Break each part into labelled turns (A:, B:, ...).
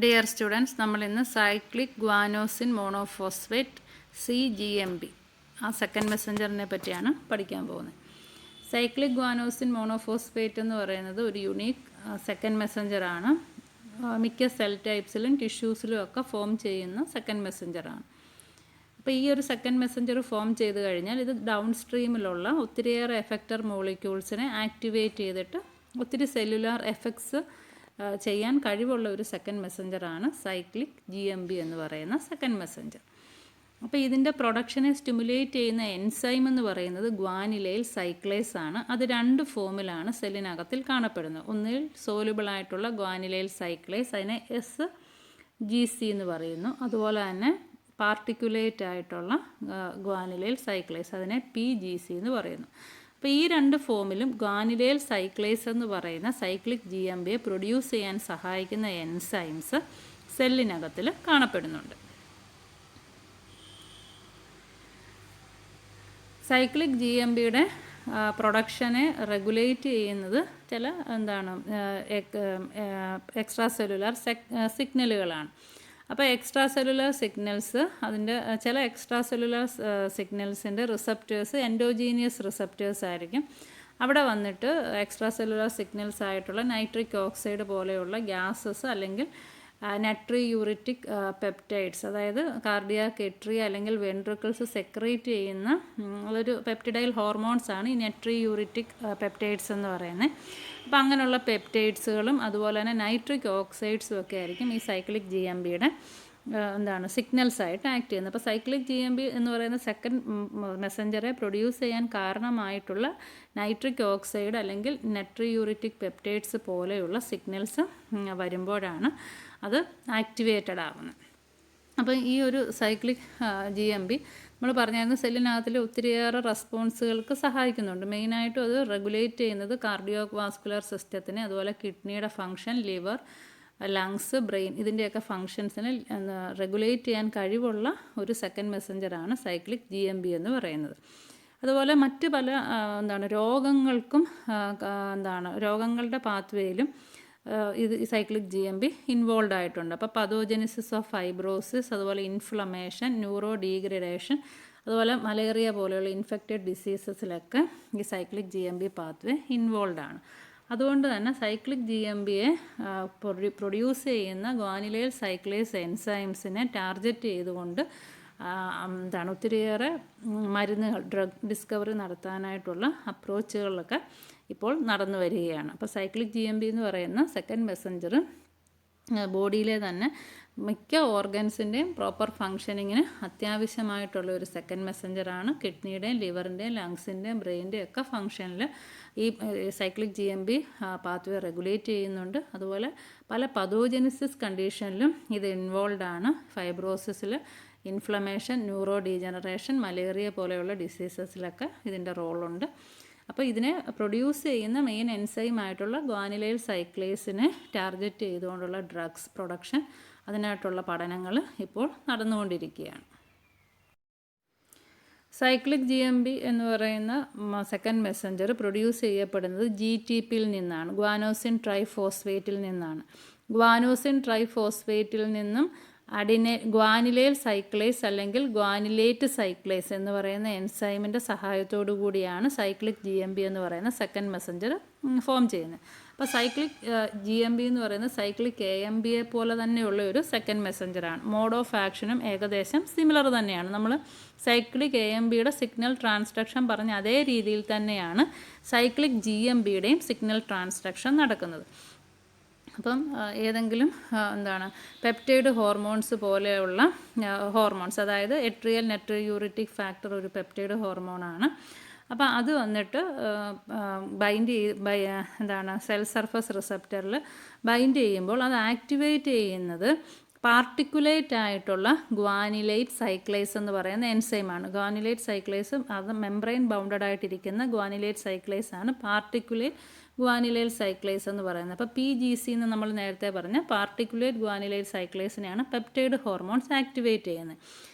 A: Dear students, നമ്മൾ ഇന്ന് cyclic guanosine monophosphate CGMP ആ സെക്കൻഡ് മെസ്സഞ്ചറിനെ പറ്റിയാണ് പഠിക്കാൻ പോകുന്നത്. സൈക്ലിക് ഗ്വാനോസിൻ മോണോഫോസ്ഫേറ്റ് എന്ന് പറയുന്നത് ഒരു യുണീക്ക് സെക്കൻഡ് മെസ്സഞ്ചറാണ്. മിക്ക സെൽ ടൈപ്സിലും ടിഷ്യൂസിലും ഒക്കെ ഫോം ചെയ്യുന്ന സെക്കൻഡ് മെസ്സഞ്ചറാണ്. അപ്പോൾ ഈ ഒരു സെക്കൻഡ് മെസ്സഞ്ചർ ഫോം ചെയ്ത് കഴിഞ്ഞാൽ ഇത് ഡൗൺ സ്ട്രീമിലുള്ള ഒത്തിരിയേറെ എഫക്റ്റർ മോളിക്യൂൾസിനെ ആക്ടിവേറ്റ് ചെയ്തിട്ട് ഒത്തിരി സെല്ലുലാർ എഫക്ട്സ് ചെയ്യാൻ കഴിവുള്ള ഒരു സെക്കൻഡ് മെസ്സഞ്ചറാണ് സൈക്ലിക് GMP എന്ന് പറയുന്ന സെക്കൻഡ് മെസ്സഞ്ചർ. അപ്പോൾ ഇതിൻ്റെ പ്രൊഡക്ഷനെ സ്റ്റിമുലേറ്റ് ചെയ്യുന്ന എൻസൈം എന്ന് പറയുന്നത് ഗ്വാനിലൈൽ സൈക്ലേസ് ആണ്. അത് രണ്ട് ഫോമിലാണ് സെല്ലിനകത്തിൽ കാണപ്പെടുന്നത്. ഒന്നിൽ സോലുബിളായിട്ടുള്ള ഗ്വാനിലൈൽ സൈക്ലേസ്, അതിനെ SGC എന്ന് പറയുന്നു. അതുപോലെ തന്നെ പാർട്ടിക്കുലേറ്റ് ആയിട്ടുള്ള ഗ്വാനിലൈൽ സൈക്ലേസ്, അതിനെ PGC എന്ന് പറയുന്നു. അപ്പോൾ ഈ രണ്ട് ഫോമിലും ഗ്വാനിലൈൽ സൈക്ലേസ് എന്ന് പറയുന്ന സൈക്ലിക് GMPയെ പ്രൊഡ്യൂസ് ചെയ്യാൻ സഹായിക്കുന്ന എൻസൈംസ് സെല്ലിനകത്തിൽ കാണപ്പെടുന്നുണ്ട്. സൈക്ലിക് GMPയുടെ പ്രൊഡക്ഷനെ റെഗുലേറ്റ് ചെയ്യുന്നത് ചില എക്സ്ട്രാ സെല്ലുലാർ സിഗ്നലുകളാണ്. അപ്പോൾ എക്സ്ട്രാ സെല്ലുലാർ സിഗ്നൽസ്, അതിൻ്റെ ചില എക്സ്ട്രാ സെല്ലുലാർ സിഗ്നൽസിൻ്റെ റിസപ്റ്റേഴ്സ് എൻഡോജീനിയസ് റിസപ്റ്റേഴ്സ് ആയിരിക്കും. അവിടെ വന്നിട്ട് എക്സ്ട്രാ സെല്ലുലാർ സിഗ്നൽസ് ആയിട്ടുള്ള നൈട്രിക് ഓക്സൈഡ് പോലെയുള്ള ഗ്യാസസ് അല്ലെങ്കിൽ നട്രിയൂറിറ്റിക് പെപ്റ്റൈഡ്സ്, അതായത് കാർഡിയാക് എട്രി അല്ലെങ്കിൽ വെൻട്രിക്കിൾസ് സെക്രേറ്റ് ചെയ്യുന്ന ഒരു പെപ്റ്റിഡൈൽ ഹോർമോൺസ് ആണ് ഈ നട്രിയൂറിറ്റിക് പെപ്റ്റൈഡ്സ് എന്ന് പറയുന്നത്. അപ്പോൾ അങ്ങനെയുള്ള പെപ്റ്റൈഡ്സുകളും അതുപോലെ തന്നെ നൈട്രിക് ഓക്സൈഡ്സും ഒക്കെ ആയിരിക്കും ഈ സൈക്ലിക് GMPയുടെ സിഗ്നൽസ് ആയിട്ട് ആക്ട് ചെയ്യുന്നത്. അപ്പോൾ സൈക്ലിക് GMP എന്ന് പറയുന്ന സെക്കൻഡ് മെസ്സഞ്ചറെ പ്രൊഡ്യൂസ് ചെയ്യാൻ കാരണമായിട്ടുള്ള നൈട്രിക് ഓക്സൈഡ് അല്ലെങ്കിൽ നട്രിയൂറിറ്റിക് പെപ്റ്റൈഡ്സ് പോലെയുള്ള സിഗ്നൽസ് വരുമ്പോഴാണ് അത് ആക്ടിവേറ്റഡ് ആവുന്നത്. അപ്പോൾ ഈ ഒരു സൈക്ലിക് GMP നമ്മൾ പറഞ്ഞായിരുന്നു സെല്ലിനകത്തിൽ ഒത്തിരിയേറെ റെസ്പോൺസുകൾക്ക് സഹായിക്കുന്നുണ്ട്. മെയിനായിട്ടും അത് റെഗുലേറ്റ് ചെയ്യുന്നത് കാർഡിയോ വാസ്കുലർ സിസ്റ്റത്തിനെ, അതുപോലെ കിഡ്നിയുടെ ഫങ്ഷൻ, ലിവർ, ലങ്സ്, ബ്രെയിൻ, ഇതിൻ്റെയൊക്കെ ഫങ്ഷൻസിനെ റെഗുലേറ്റ് ചെയ്യാൻ കഴിവുള്ള ഒരു സെക്കൻഡ് മെസ്സഞ്ചറാണ് സൈക്ലിക് GMP എന്ന് പറയുന്നത്. അതുപോലെ മറ്റ് പല രോഗങ്ങൾക്കും രോഗങ്ങളുടെ പാത്വേയിലും ഇത് സൈക്ലിക് GMP ഇൻവോൾവ് ആയിട്ടുണ്ട്. അപ്പോൾ പതോജനിസിസ് ഓഫ് ഫൈബ്രോസിസ്, അതുപോലെ ഇൻഫ്ലമേഷൻ, ന്യൂറോ ഡീഗ്രഡേഷൻ, അതുപോലെ മലേറിയ പോലെയുള്ള ഇൻഫെക്റ്റഡ് ഡിസീസസിലൊക്കെ ഈ സൈക്ലിക് GMP പാത്വേ ഇൻവോൾവ് ആണ്. അതുകൊണ്ട് തന്നെ സൈക്ലിക് GMPയെ പ്രൊഡ്യൂസ് ചെയ്യുന്ന ഗ്വാനിലൈൽ സൈക്ലേസ് എൻസൈംസിനെ ടാർഗറ്റ് ചെയ്തുകൊണ്ട് ഒത്തിരിയേറെ മരുന്നുകൾ, ഡ്രഗ് ഡിസ്കവറി നടത്താനായിട്ടുള്ള അപ്രോച്ചുകളിലൊക്കെ ഇപ്പോൾ നടന്നു വരികയാണ്. അപ്പോൾ സൈക്ലിക് GMP എന്ന് പറയുന്ന സെക്കൻഡ് മെസ്സഞ്ചർ ബോഡിയിലെ തന്നെ മിക്ക ഓർഗൻസിൻ്റെയും പ്രോപ്പർ ഫങ്ഷനിങ്ങിന് അത്യാവശ്യമായിട്ടുള്ള ഒരു സെക്കൻഡ് മെസ്സഞ്ചറാണ്. കിഡ്നിയുടെയും ലിവറിൻ്റെയും ലങ്സിൻ്റെയും ബ്രെയിൻ്റെയും ഒക്കെ ഫങ്ഷനിൽ ഈ സൈക്ലിക് GMP പാത്വേ റെഗുലേറ്റ് ചെയ്യുന്നുണ്ട്. അതുപോലെ പല പതോജനിസിസ് കണ്ടീഷനിലും ഇത് ഇൻവോൾവ് ആണ്. ഫൈബ്രോസിസിൽ, ഇൻഫ്ലമേഷൻ, ന്യൂറോ ഡീജനറേഷൻ, മലേറിയ പോലെയുള്ള ഡിസീസസിലൊക്കെ ഇതിൻ്റെ റോളുണ്ട്. അപ്പോൾ ഇതിനെ പ്രൊഡ്യൂസ് ചെയ്യുന്ന മെയിൻ എൻസൈം ആയിട്ടുള്ള ഗ്വാനിലൈൽ സൈക്ലേസിനെ ടാർഗറ്റ് ചെയ്തുകൊണ്ടുള്ള ഡ്രഗ്സ് പ്രൊഡക്ഷൻ, അതിനായിട്ടുള്ള പഠനങ്ങൾ ഇപ്പോൾ നടന്നുകൊണ്ടിരിക്കുകയാണ്. സൈക്ലിക് GMP എന്ന് പറയുന്ന സെക്കൻഡ് മെസ്സഞ്ചർ പ്രൊഡ്യൂസ് ചെയ്യപ്പെടുന്നത് GTPയിൽ നിന്നാണ്, ഗ്വാനോസിൻ ട്രൈഫോസ്ഫേറ്റിൽ നിന്നാണ്. ഗ്വാനോസിൻ ട്രൈഫോസ്ഫേറ്റിൽ നിന്നും ഗ്വാനിലൈൽ സൈക്ലേസ് അല്ലെങ്കിൽ ഗ്വാനിലേറ്റ് സൈക്ലേസ് എന്ന് പറയുന്ന എൻസൈമിൻ്റെ സഹായത്തോടു കൂടിയാണ് സൈക്ലിക് GMP എന്ന് പറയുന്ന സെക്കൻഡ് മെസ്സഞ്ചർ ഫോം ചെയ്യുന്നത്. അപ്പോൾ സൈക്ലിക് GMP എന്ന് പറയുന്നത് സൈക്ലിക് AMPയെ പോലെ തന്നെയുള്ള ഒരു സെക്കൻഡ് മെസ്സഞ്ചറാണ്. മോഡ് ഓഫ് ആക്ഷനും ഏകദേശം സിമിലർ തന്നെയാണ്. നമ്മൾ സൈക്ലിക് AMPയുടെ സിഗ്നൽ ട്രാൻസ്ഡക്ഷൻ പറഞ്ഞ അതേ രീതിയിൽ തന്നെയാണ് സൈക്ലിക് GMPയുടെയും സിഗ്നൽ ട്രാൻസ്ഡക്ഷൻ നടക്കുന്നത്. അപ്പം ഏതെങ്കിലും പെപ്റ്റൈഡ് ഹോർമോൺസ് പോലെയുള്ള ഹോർമോൺസ്, അതായത് എട്രിയൽ നട്രിയൂറിറ്റിക് ഫാക്ടർ ഒരു പെപ്റ്റൈഡ് ഹോർമോണാണ്. അപ്പോൾ അത് വന്നിട്ട് സെൽ സർഫസ് റിസപ്റ്ററിൽ ബൈൻഡ് ചെയ്യുമ്പോൾ അത് ആക്ടിവേറ്റ് ചെയ്യുന്നത് പാർട്ടിക്കുലേറ്റ് ആയിട്ടുള്ള ഗ്വാനിലേറ്റ് സൈക്ലേസ് എന്ന് പറയുന്ന എൻസൈമാണ്. ഗ്വാനിലേറ്റ് സൈക്ലേസും അത് മെംബ്രെയിൻ ബൗണ്ടഡ് ആയിട്ടിരിക്കുന്ന ഗ്വാനിലേറ്റ് സൈക്ലേസ് ആണ് പാർട്ടിക്കുലേറ്റ് ഗ്വാനിലൈൽ സൈക്ലേസ് എന്ന് പറയുന്നത്. അപ്പോൾ PGC എന്ന് നമ്മൾ നേരത്തെ പറഞ്ഞ പാർട്ടിക്കുലേറ്റ് ഗ്വാനിലൈൽ സൈക്ലേസിനെയാണ് പെപ്റ്റൈഡ് ഹോർമോൺസ് ആക്ടിവേറ്റ് ചെയ്യുന്നത്.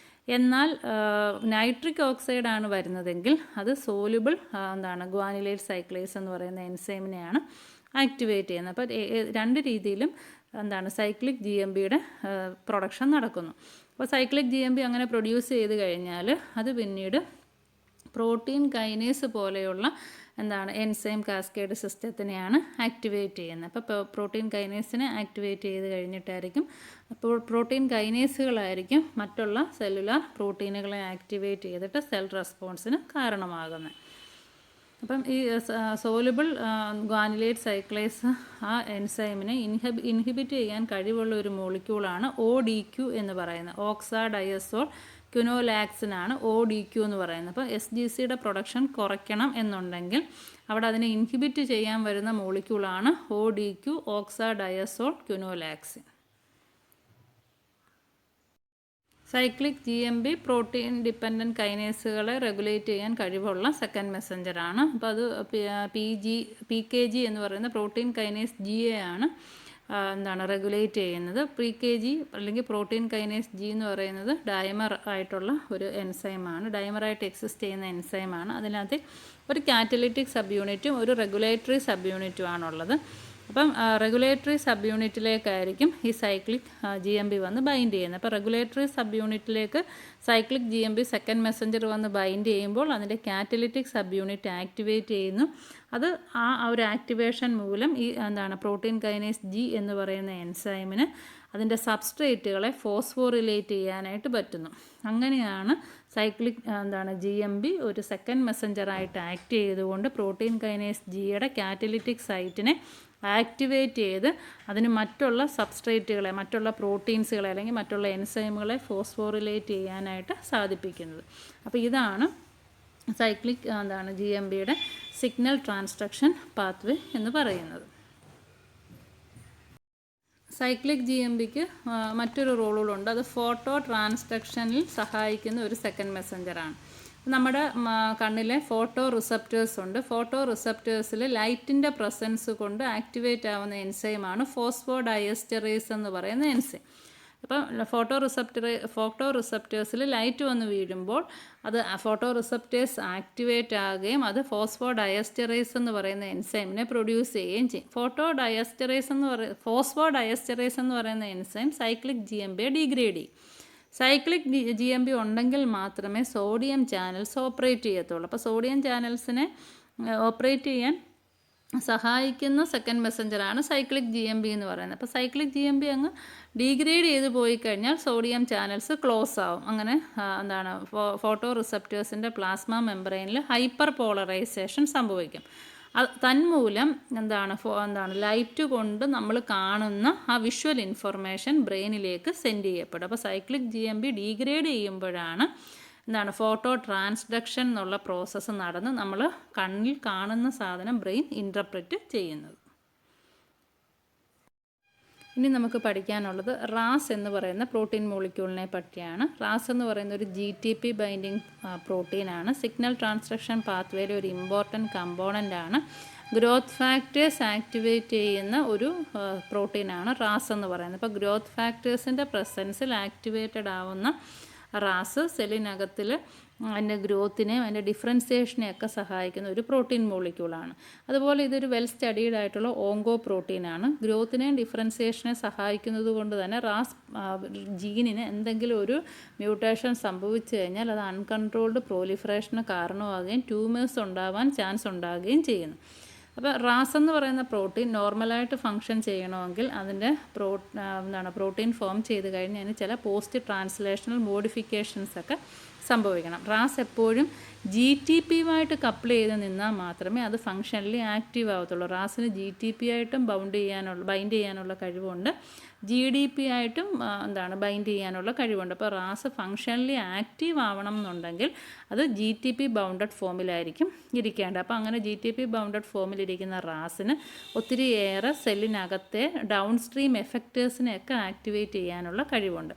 A: എന്നാൽ നൈട്രിക് ഓക്സൈഡാണ് വരുന്നതെങ്കിൽ അത് സോലുബിൾ ഗ്വാനിലൈൽ സൈക്ലേസ് എന്ന് പറയുന്ന എൻസൈമിനെയാണ് ആക്ടിവേറ്റ് ചെയ്യുന്നത്. അപ്പോൾ രണ്ട് രീതിയിലും എന്താണ് സൈക്ലിക് GMPയുടെ പ്രൊഡക്ഷൻ നടക്കുന്നു. അപ്പോൾ സൈക്ലിക് GMP അങ്ങനെ പ്രൊഡ്യൂസ് ചെയ്ത് കഴിഞ്ഞാൽ അത് പിന്നീട് പ്രോട്ടീൻ കൈനേസ് പോലെയുള്ള എന്താണ് എൻസൈം കാസ്കേഡ് സിസ്റ്റത്തിനെയാണ് ആക്ടിവേറ്റ് ചെയ്യുന്നത്. അപ്പോൾ പ്രോട്ടീൻ കൈനേസിനെ ആക്ടിവേറ്റ് ചെയ്ത് കഴിഞ്ഞിട്ടായിരിക്കും അപ്പോൾ പ്രോട്ടീൻ കൈനേസുകളായിരിക്കും മറ്റുള്ള സെല്ലുലാർ പ്രോട്ടീനുകളെ ആക്ടിവേറ്റ് ചെയ്തിട്ട് സെൽ റെസ്പോൺസിന് കാരണമാകുന്നത്. അപ്പം ഈ സോലുബിൾ ഗ്വാനുലേറ്റ് സൈക്ലേസ് ആ എൻസൈമിനെ ഇൻഹിബിറ്റ് ചെയ്യാൻ കഴിവുള്ള ഒരു മോളിക്യൂളാണ് ODQ എന്ന് പറയുന്നത്. ഓക്സാഡയസോൾ ക്യുനോലാക്സിനാണ് ODQ എന്ന് പറയുന്നത്. അപ്പോൾ SGCയുടെ പ്രൊഡക്ഷൻ കുറയ്ക്കണം എന്നുണ്ടെങ്കിൽ അവിടെ അതിനെ ഇൻഹിബിറ്റ് ചെയ്യാൻ വരുന്ന മോളിക്യൂളാണ് ODQ, oxadiazolo quinoxaline. Cyclic GMP protein dependent കൈനേസുകളെ റെഗുലേറ്റ് ചെയ്യാൻ കഴിവുള്ള സെക്കൻഡ് മെസ്സഞ്ചറാണ്. അപ്പോൾ അത് PKG എന്ന് പറയുന്ന പ്രോട്ടീൻ കൈനേസ് GA ആണ് എന്താണ് റെഗുലേറ്റ് ചെയ്യുന്നത്. PKG അല്ലെങ്കിൽ പ്രോട്ടീൻ കൈനേസ് G എന്ന് പറയുന്നത് ഡൈമർ ആയിട്ടുള്ള ഒരു എൻസൈമാണ്, ഡൈമറായിട്ട് എക്സിസ്റ്റ് ചെയ്യുന്ന എൻസൈമാണ്. അതിനകത്ത് ഒരു കാറ്റലിറ്റിക് സബ് യൂണിറ്റും ഒരു റെഗുലേറ്ററി സബ് യൂണിറ്റും ആണുള്ളത്. അപ്പം റെഗുലേറ്ററി സബ് യൂണിറ്റിലേക്കായിരിക്കും ഈ സൈക്ലിക് GMP വന്ന് ബൈൻഡ് ചെയ്യുന്നത്. അപ്പോൾ റെഗുലേറ്ററി സബ് യൂണിറ്റിലേക്ക് സൈക്ലിക് GMP സെക്കൻഡ് മെസ്സഞ്ചർ വന്ന് ബൈൻഡ് ചെയ്യുമ്പോൾ അതിൻ്റെ കാറ്റലിറ്റിക് സബ് യൂണിറ്റ് ആക്ടിവേറ്റ് ചെയ്യുന്നു. അത് ആ ഒരു ആക്ടിവേഷൻ മൂലം ഈ എന്താണ് പ്രോട്ടീൻ കൈനേസ് G എന്ന് പറയുന്ന എൻസൈമിന് അതിൻ്റെ സബ്സ്ട്രേറ്റുകളെ ഫോസ്ഫോറിലേറ്റ് ചെയ്യാനായിട്ട് പറ്റുന്നു. അങ്ങനെയാണ് സൈക്ലിക് GMP ഒരു സെക്കൻഡ് മെസ്സഞ്ചറായിട്ട് ആക്ട് ചെയ്തുകൊണ്ട് പ്രോട്ടീൻ കൈനേസ് Gയുടെ കാറ്റലിറ്റിക് സൈറ്റിനെ ആക്ടിവേറ്റ് ചെയ്ത് അതിന് മറ്റുള്ള സബ്സ്ട്രേറ്റുകളെ, മറ്റുള്ള പ്രോട്ടീൻസുകളെ അല്ലെങ്കിൽ മറ്റുള്ള എൻസൈമുകളെ ഫോസ്ഫോറിലേറ്റ് ചെയ്യാനായിട്ട് സാധിപ്പിക്കുന്നത്. അപ്പോൾ ഇതാണ് സൈക്ലിക് GMPയുടെ സിഗ്നൽ ട്രാൻസ്ഡക്ഷൻ പാത്വേ എന്ന് പറയുന്നത്. സൈക്ലിക് GMPക്ക് മറ്റൊരു റോളുകളുണ്ട്. അത് ഫോട്ടോ ട്രാൻസ്ഡക്ഷനിൽ സഹായിക്കുന്ന ഒരു സെക്കൻഡ് മെസ്സഞ്ചറാണ്. നമ്മുടെ കണ്ണിലെ ഫോട്ടോ റിസപ്റ്റേഴ്സ് ഉണ്ട്. ഫോട്ടോ റിസപ്റ്റേഴ്സിൽ ലൈറ്റിൻ്റെ പ്രസൻസ് കൊണ്ട് ആക്ടിവേറ്റ് ആവുന്ന എൻസൈമാണ് ഫോസ്ഫോഡയസ്റ്ററേസ് എന്ന് പറയുന്ന എൻസൈം. അപ്പം ഫോട്ടോ റിസപ്റ്റേഴ്സിൽ ലൈറ്റ് വന്ന് വീഴുമ്പോൾ അത് ഫോട്ടോ റിസപ്റ്റേഴ്സ് ആക്ടിവേറ്റ് ആകുകയും അത് ഫോസ്ഫോഡയസ്റ്ററേസ് എന്ന് പറയുന്ന എൻസൈമിനെ പ്രൊഡ്യൂസ് ചെയ്യുകയും ചെയ്യും. ഫോസ്ഫോഡയസ്റ്ററേസ് എന്ന് പറയുന്ന എൻസൈം സൈക്ലിക് GMPയെ ഡീഗ്രേഡ് ചെയ്യും. സൈക്ലിക് GMP ഉണ്ടെങ്കിൽ മാത്രമേ സോഡിയം ചാനൽസ് ഓപ്പറേറ്റ് ചെയ്യത്തുള്ളൂ. അപ്പോൾ സോഡിയം ചാനൽസിനെ ഓപ്പറേറ്റ് ചെയ്യാൻ സഹായിക്കുന്ന സെക്കൻഡ് മെസ്സഞ്ചറാണ് സൈക്ലിക് GMP എന്ന് പറയുന്നത്. അപ്പോൾ സൈക്ലിക് GMP അങ്ങ് ഡീഗ്രേഡ് ചെയ്ത് പോയി കഴിഞ്ഞാൽ സോഡിയം ചാനൽസ് ക്ലോസ് ആവും. അങ്ങനെ ഫോട്ടോ റിസപ്റ്റേഴ്സിൻ്റെ പ്ലാസ്മ മെംബ്രെയിനിൽ ഹൈപ്പർ പോളറൈസേഷൻ സംഭവിക്കും. തന്മൂലം ലൈറ്റ് കൊണ്ട് നമ്മൾ കാണുന്ന ആ വിഷ്വൽ ഇൻഫർമേഷൻ ബ്രെയിനിലേക്ക് സെൻഡ് ചെയ്യപ്പെടും. അപ്പോൾ സൈക്ലിക് GMP ഡീഗ്രേഡ് ചെയ്യുമ്പോഴാണ് ഫോട്ടോ ട്രാൻസ്ഡക്ഷൻ എന്നുള്ള പ്രോസസ്സ് നടന്ന് നമ്മൾ കണ്ണിൽ കാണുന്ന സാധനം ബ്രെയിൻ ഇൻ്റർപ്രറ്റ് ചെയ്യുന്നത്. ഇനി നമുക്ക് പഠിക്കാനുള്ളത് റാസ് എന്ന് പറയുന്ന പ്രോട്ടീൻ മോളിക്യൂളിനെ പറ്റിയാണ്. റാസ് എന്ന് പറയുന്ന ഒരു GTP ബൈൻഡിങ് പ്രോട്ടീനാണ്. സിഗ്നൽ ട്രാൻസ്ഡക്ഷൻ പാത്വേയിലെ ഒരു ഇമ്പോർട്ടൻറ്റ് കമ്പോണൻ്റ് ആണ്. ഗ്രോത്ത് ഫാക്ടേഴ്സ് ആക്ടിവേറ്റ് ചെയ്യുന്ന ഒരു പ്രോട്ടീനാണ് റാസ് എന്ന് പറയുന്നത്. അപ്പോൾ ഗ്രോത്ത് ഫാക്ടേഴ്സിൻ്റെ പ്രസൻസിൽ ആക്ടിവേറ്റഡ് ആവുന്ന റാസ് സെല്ലിനകത്തിൽ അതിൻ്റെ ഗ്രോത്തിനെയും അതിൻ്റെ ഡിഫറൻസിയേഷനെയൊക്കെ സഹായിക്കുന്ന ഒരു പ്രോട്ടീൻ മോളിക്യൂളാണ്. അതുപോലെ ഇതൊരു വെൽ സ്റ്റഡീഡ് ആയിട്ടുള്ള ഓങ്കോ പ്രോട്ടീനാണ്. ഗ്രോത്തിനെയും ഡിഫറൻസിയേഷനെ സഹായിക്കുന്നത് കൊണ്ട് തന്നെ റാസ് ജീനിന് എന്തെങ്കിലും ഒരു മ്യൂട്ടേഷൻ സംഭവിച്ചു കഴിഞ്ഞാൽ അത് അൺകൺട്രോൾഡ് പ്രോലിഫറേഷന് കാരണമാകുകയും ട്യൂമേഴ്സ് ഉണ്ടാവാൻ ചാൻസ് ഉണ്ടാകുകയും ചെയ്യുന്നു. അപ്പോൾ റാസ് എന്ന് പറയുന്ന പ്രോട്ടീൻ നോർമലായിട്ട് ഫങ്ഷൻ ചെയ്യണമെങ്കിൽ അതിൻ്റെ പ്രോട്ടീൻ ഫോം ചെയ്ത് കഴിഞ്ഞ് അതിന് ചില പോസ്റ്റ് ട്രാൻസ്ലേഷണൽ മോഡിഫിക്കേഷൻസ് ഒക്കെ സംഭവിക്കണം. റാസ് എപ്പോഴും GTPയുമായിട്ട് കപ്പിൾ ചെയ്ത് നിന്നാൽ മാത്രമേ അത് ഫങ്ഷനലി ആക്റ്റീവ് ആവത്തുള്ളൂ. റാസിന് GTP ആയിട്ടും ബൈൻഡ് ചെയ്യാനുള്ള കഴിവുണ്ട്, GDP ആയിട്ടും ബൈൻഡ് ചെയ്യാനുള്ള കഴിവുണ്ട്. അപ്പോൾ റാസ് ഫങ്ഷനലി ആക്റ്റീവ് ആവണം എന്നുണ്ടെങ്കിൽ അത് GTP ബൗണ്ടഡ് ഫോമിലായിരിക്കും ഇരിക്കേണ്ടത്. അപ്പോൾ അങ്ങനെ GTP ബൗണ്ടഡ് ഫോമിലിരിക്കുന്ന റാസിന് ഒത്തിരിയേറെ സെല്ലിനകത്തെ ഡൗൺ സ്ട്രീം എഫക്റ്റേഴ്സിനെയൊക്കെ ആക്ടിവേറ്റ് ചെയ്യാനുള്ള കഴിവുണ്ട്.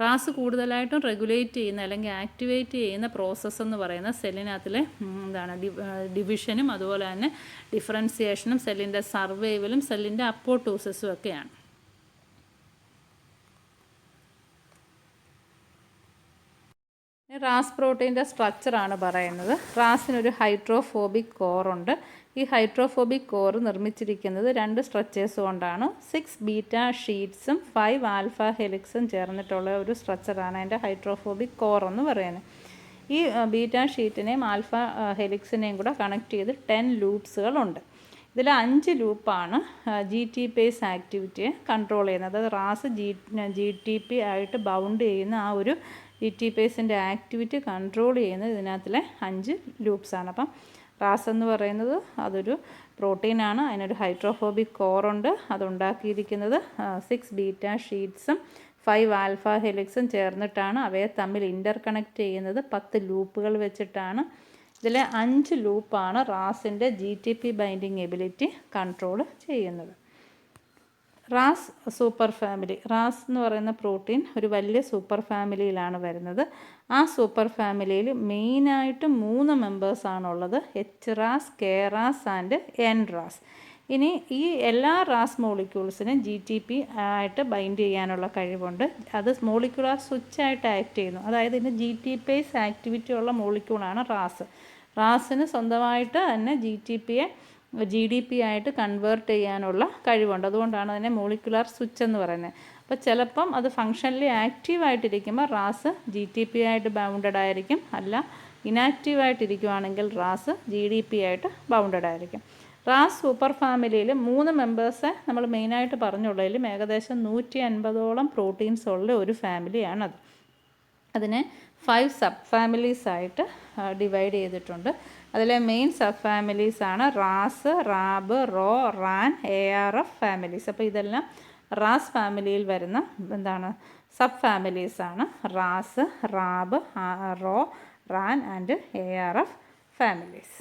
A: റാസ് കൂടുതലായിട്ടും റെഗുലേറ്റ് ചെയ്യുന്ന അല്ലെങ്കിൽ ആക്ടിവേറ്റ് ചെയ്യുന്ന പ്രോസസ്സ് എന്ന് പറയുന്ന സെല്ലിനകത്തിലെ ഡിവിഷനും അതുപോലെ തന്നെ ഡിഫറൻസിയേഷനും സെല്ലിൻ്റെ സർവൈവലും സെല്ലിൻ്റെ അപ്പോട്ടോസിസും ഒക്കെയാണ്. റാസ് പ്രോട്ടീൻ്റെ സ്ട്രക്ചറാണ് പറയുന്നത്. റാസിനൊരു ഹൈഡ്രോഫോബിക് കോറുണ്ട്. ഈ ഹൈഡ്രോഫോബിക് കോർ നിർമ്മിച്ചിരിക്കുന്നത് 2 സ്ട്രക്ചേഴ്സ് കൊണ്ടാണ്. 6 ബീറ്റ ഷീറ്റ്സും 5 ആൽഫ ഹെലിക്സും ചേർന്നിട്ടുള്ള ഒരു സ്ട്രക്ചറാണ് അതിൻ്റെ ഹൈഡ്രോഫോബിക് കോർ എന്ന് പറയുന്നത്. ഈ ബീറ്റ ഷീറ്റിനെയും ആൽഫ ഹെലിക്സിനെയും കൂടെ കണക്ട് ചെയ്ത് 10 ലൂപ്സുകളുണ്ട്. ഇതിൽ 5 ലൂപ്പാണ് ജി ടി പേസ് ആക്ടിവിറ്റിയെ കൺട്രോൾ ചെയ്യുന്നത്. അത് റാസ് ജി ടി പി ആയിട്ട് ബൗണ്ട് ചെയ്യുന്ന ആ ഒരു ജി ടി പേസിൻ്റെ ആക്ടിവിറ്റി കൺട്രോൾ ചെയ്യുന്നത് ഇതിനകത്തിലെ 5 ലൂപ്സാണ്. അപ്പം റാസ് എന്ന് പറയുന്നത് അതൊരു പ്രോട്ടീനാണ്. അതിനൊരു ഹൈഡ്രോഫോബിക് കോറുണ്ട്. അതുണ്ടാക്കിയിരിക്കുന്നത് 6 ബീറ്റ ഷീറ്റ്സും 5 ആൽഫ ഹെലിക്സും ചേർന്നിട്ടാണ്. അവയെ തമ്മിൽ ഇൻ്റർ കണക്ട് ചെയ്യുന്നത് 10 ലൂപ്പുകൾ വെച്ചിട്ടാണ്. ഇതിലെ 5 ലൂപ്പാണ് റാസിൻ്റെ G T P binding ability control ചെയ്യുന്നത്. Ras super family. റാസ് എന്ന് പറയുന്ന പ്രോട്ടീൻ ഒരു വലിയ സൂപ്പർ ഫാമിലിയിലാണ് വരുന്നത്. ആ സൂപ്പർ ഫാമിലിയിൽ മെയിനായിട്ട് 3 മെമ്പേഴ്സാണുള്ളത്: H Ras, K Ras and N Ras. ഇനി ഈ എല്ലാ റാസ് മോളിക്യൂൾസിനും ജി ടി പി ആയിട്ട് ബൈൻഡ് ചെയ്യാനുള്ള കഴിവുണ്ട്. അത് മോളിക്യുലാർ സ്വിച്ചായിട്ട് ആക്ട് ചെയ്യുന്നു. അതായത് ഇതിന് ജി ടി പേസ് ആക്ടിവിറ്റി ഉള്ള മോളിക്യൂളാണ് റാസ്. റാസിന് സ്വന്തമായിട്ട് തന്നെ ജി ടി പിയെ ജി ഡി പി ആയിട്ട് കൺവേർട്ട് ചെയ്യാനുള്ള കഴിവുണ്ട്. അതുകൊണ്ടാണ് അതിനെ മോളിക്യുലാർ സ്വിച്ച് എന്ന് പറയുന്നത്. അപ്പോൾ ചിലപ്പം അത് ഫങ്ഷനലി ആക്റ്റീവായിട്ടിരിക്കുമ്പോൾ റാസ് ജി ടി പി ആയിട്ട് ബൗണ്ടഡ് ആയിരിക്കും. അല്ല, ഇനാക്റ്റീവായിട്ടിരിക്കുവാണെങ്കിൽ റാസ് ജി ഡി പി ആയിട്ട് ബൗണ്ടഡ് ആയിരിക്കും. റാസ് സൂപ്പർ ഫാമിലിയിൽ 3 മെമ്പേഴ്സെ നമ്മൾ മെയിനായിട്ട് പറഞ്ഞുള്ളതിലും ഏകദേശം 150ഓളം പ്രോട്ടീൻസ് ഉള്ള ഒരു ഫാമിലിയാണത്. അതിനെ 5 സബ് ഫാമിലീസ് ആയിട്ട് ഡിവൈഡ് ചെയ്തിട്ടുണ്ട്. അതിലെ മെയിൻ സബ് ഫാമിലീസാണ് Ras, Rab, Rho, Ran, ARF families. അപ്പോൾ ഇതെല്ലാം റാസ് ഫാമിലിയിൽ വരുന്ന സബ് ഫാമിലീസാണ്. Ras, Rab, Rho, Ran and ARF families.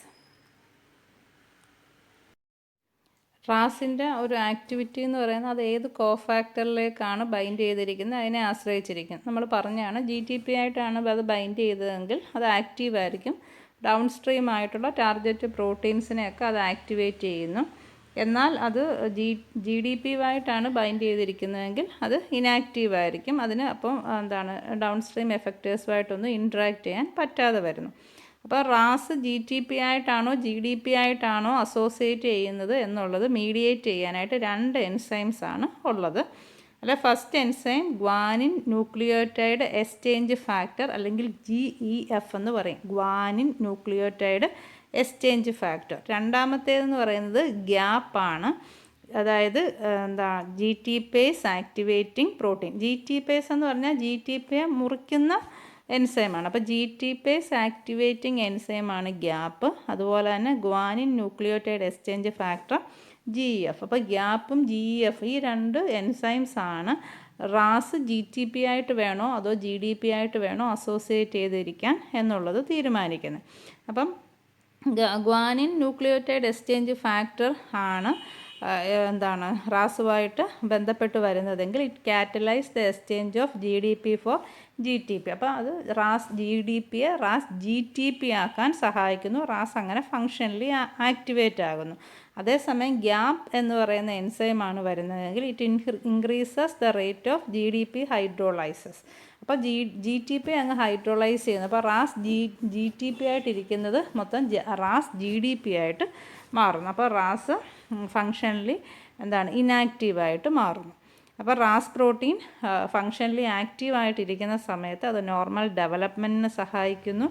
A: റാസിൻ്റെ ഒരു ആക്ടിവിറ്റി എന്ന് പറയുന്നത് അത് ഏത് കോഫാക്ടറിലേക്കാണ് ബൈൻഡ് ചെയ്തിരിക്കുന്നത് അതിനെ ആശ്രയിച്ചിരിക്കും. നമ്മൾ പറഞ്ഞാണ് ജി ടി പി ആയിട്ടാണ് അത് ബൈൻഡ് ചെയ്തതെങ്കിൽ അത് ആക്റ്റീവായിരിക്കും. ഡൗൺ സ്ട്രീം ആയിട്ടുള്ള ടാർഗറ്റ് പ്രോട്ടീൻസിനെയൊക്കെ അത് ആക്ടിവേറ്റ് ചെയ്യുന്നു. എന്നാൽ അത് ജി ഡി പി ആയിട്ടാണ് ബൈൻഡ് ചെയ്തിരിക്കുന്നതെങ്കിൽ അത് ഇനാക്റ്റീവായിരിക്കും. അതിന് അപ്പം ഡൗൺ സ്ട്രീം എഫക്റ്റേഴ്സുമായിട്ടൊന്നും ഇൻട്രാക്ട് ചെയ്യാൻ പറ്റാതെ വരുന്നു. അപ്പോൾ റാസ് ജി ടി പി ആയിട്ടാണോ ജി ഡി പി ആയിട്ടാണോ അസോസിയേറ്റ് ചെയ്യുന്നത് എന്നുള്ളത് മീഡിയേറ്റ് ചെയ്യാനായിട്ട് 2 എൻസൈംസ് ആണ് ഉള്ളത്. അല്ല, first enzyme guanine nucleotide exchange factor അല്ലെങ്കിൽ GEF എന്ന് പറയും. Guanine nucleotide exchange factor. രണ്ടാമത്തേതെന്ന് പറയുന്നത് ഗ്യാപ്പാണ്. അതായത് GTPase activating protein. GTPase എന്ന് പറഞ്ഞാൽ ജി ടി പിയെ മുറിക്കുന്ന എൻസൈമാണ്. അപ്പോൾ ജി ടി പേസ് ആക്ടിവേറ്റിംഗ് എൻസൈമാണ് ഗ്യാപ്പ്. അതുപോലെ തന്നെ guanine nucleotide exchange factor GEF. അപ്പോൾ ഗ്യാപ്പും GEF ഈ 2 എൻസൈംസ് ആണ് റാസ് ജി ടി പി ആയിട്ട് വേണോ അതോ ജി ഡി പി ആയിട്ട് വേണോ അസോസിയേറ്റ് ചെയ്തിരിക്കാൻ എന്നുള്ളത് തീരുമാനിക്കുന്നത്. അപ്പം ഗ്വാനിൻ ന്യൂക്ലിയോടൈഡ് എക്സ്ചേഞ്ച് ഫാക്ടർ ആണ് റാസുമായിട്ട് ബന്ധപ്പെട്ട് വരുന്നതെങ്കിൽ it catalyse the exchange of G D P for G T P. അപ്പോൾ അത് റാസ് ജി ഡി പിയെ റാസ് ജി ടി പി ആക്കാൻ സഹായിക്കുന്നു. റാസ് അങ്ങനെ ഫങ്ഷനലി ആക്ടിവേറ്റ് ആകുന്നു. അതേസമയം ഗ്യാപ്പ് എന്ന് പറയുന്ന എൻസൈമാണ് വരുന്നതെങ്കിൽ it increases the rate of G D P hydrolyses. അപ്പോൾ ജി ടി പി അങ്ങ് ഹൈഡ്രോളൈസ് ചെയ്യുന്നു. അപ്പോൾ റാസ് ജി ടി പി ആയിട്ടിരിക്കുന്നത് മൊത്തം റാസ് ജി ഡി പി ആയിട്ട് മാറുന്നു. അപ്പോൾ റാസ് ഫങ്ഷനലി ഇനാക്റ്റീവായിട്ട് മാറുന്നു. അപ്പോൾ റാസ് പ്രോട്ടീൻ ഫങ്ഷനലി ആക്റ്റീവായിട്ടിരിക്കുന്ന സമയത്ത് അത് നോർമൽ ഡെവലപ്മെൻറ്റിന് സഹായിക്കുന്നു.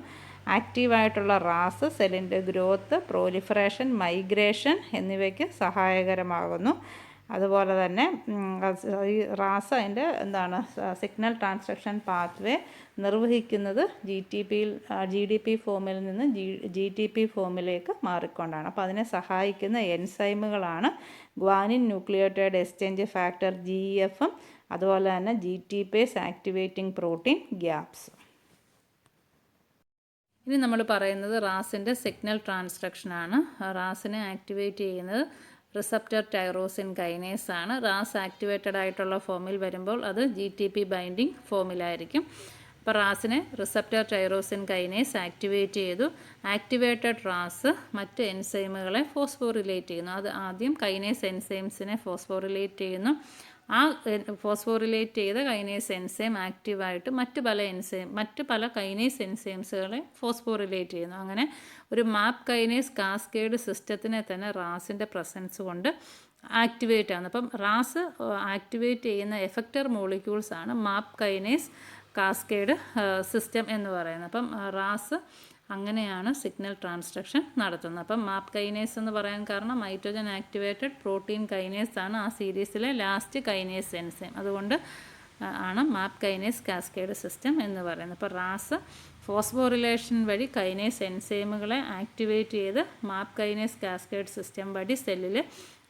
A: ആക്റ്റീവായിട്ടുള്ള റാസ് സെല്ലിൻ്റെ ഗ്രോത്ത്, പ്രോലിഫറേഷൻ, മൈഗ്രേഷൻ എന്നിവയ്ക്ക് സഹായകരമാകുന്നു. അതുപോലെ തന്നെ ഈ റാസ് അതിൻ്റെ സിഗ്നൽ ട്രാൻസ്ഡക്ഷൻ പാത്വേ നിർവഹിക്കുന്നത് ജി ഡി പി ഫോമിൽ നിന്ന് ജി ടി പി ഫോമിലേക്ക് മാറിക്കൊണ്ടാണ്. അപ്പോൾ അതിനെ സഹായിക്കുന്ന എൻസൈമുകളാണ് ഗ്വാനിൻ ന്യൂക്ലിയോടൈഡ് എക്സ്ചേഞ്ച് ഫാക്ടർ GEFും അതുപോലെ തന്നെ G T pace activating protein gaps. ഇനി നമ്മൾ പറയുന്നത് റാസിൻ്റെ സിഗ്നൽ ട്രാൻസ്ഡക്ഷനാണ്. റാസിനെ ആക്ടിവേറ്റ് ചെയ്യുന്നത് റിസപ്റ്റർ ടൈറോസിൻ കൈനേസ് ആണ്. റാസ് ആക്ടിവേറ്റഡ് ആയിട്ടുള്ള ഫോമിൽ വരുമ്പോൾ അത് ജി ടി പി ബൈൻഡിങ് ഫോമിലായിരിക്കും. അപ്പോൾ റാസിനെ റിസപ്റ്റർ ടൈറോസിൻ കൈനേസ് ആക്ടിവേറ്റ് ചെയ്തു. ആക്ടിവേറ്റഡ് റാസ് മറ്റ് എൻസൈമുകളെ ഫോസ്ഫോറിലേറ്റ് ചെയ്യുന്നു. അത് ആദ്യം കൈനേസ് എൻസൈംസിനെ ഫോസ്ഫോറിലേറ്റ് ചെയ്യുന്നു. ആ ഫോസ്ഫോറിലേറ്റ് ചെയ്ത കൈനേസ് എൻസൈം ആക്റ്റീവായിട്ട് മറ്റ് പല കൈനേസ് എൻസൈംസുകളെ ഫോസ്ഫോറിലേറ്റ് ചെയ്യുന്നു. അങ്ങനെ ഒരു മാപ്പ് കൈനേസ് കാസ്കേഡ് സിസ്റ്റത്തിനെ തന്നെ റാസിൻ്റെ പ്രസൻസ് കൊണ്ട് ആക്ടിവേറ്റ് ആകുന്നു. അപ്പം റാസ് ആക്ടിവേറ്റ് ചെയ്യുന്ന എഫക്റ്റർ മോളിക്യൂൾസ് ആണ് മാപ്പ് കൈനേസ് കാസ്കേഡ് സിസ്റ്റം എന്ന് പറയുന്നത്. അപ്പം റാസ് അങ്ങനെയാണ് സിഗ്നൽ ട്രാൻസ്ഡക്ഷൻ നടത്തുന്നത്. അപ്പം മാപ്പ് കൈനേസ് എന്ന് പറയാൻ കാരണം മൈറ്റോജൻ ആക്ടിവേറ്റഡ് പ്രോട്ടീൻ കൈനേസ് ആണ് ആ സീരീസിലെ ലാസ്റ്റ് കൈനേസ് എൻസൈം. അതുകൊണ്ട് ആണ് മാപ്പ് കൈനേസ് കാസ്കേഡ് സിസ്റ്റം എന്ന് പറയുന്നത്. അപ്പോൾ റാസ് ഫോസ്ഫോറിലേഷൻ വഴി കൈനേസ് എൻസൈമുകളെ ആക്ടിവേറ്റ് ചെയ്ത് മാപ്പ് കൈനേസ് കാസ്കേഡ് സിസ്റ്റം വഴി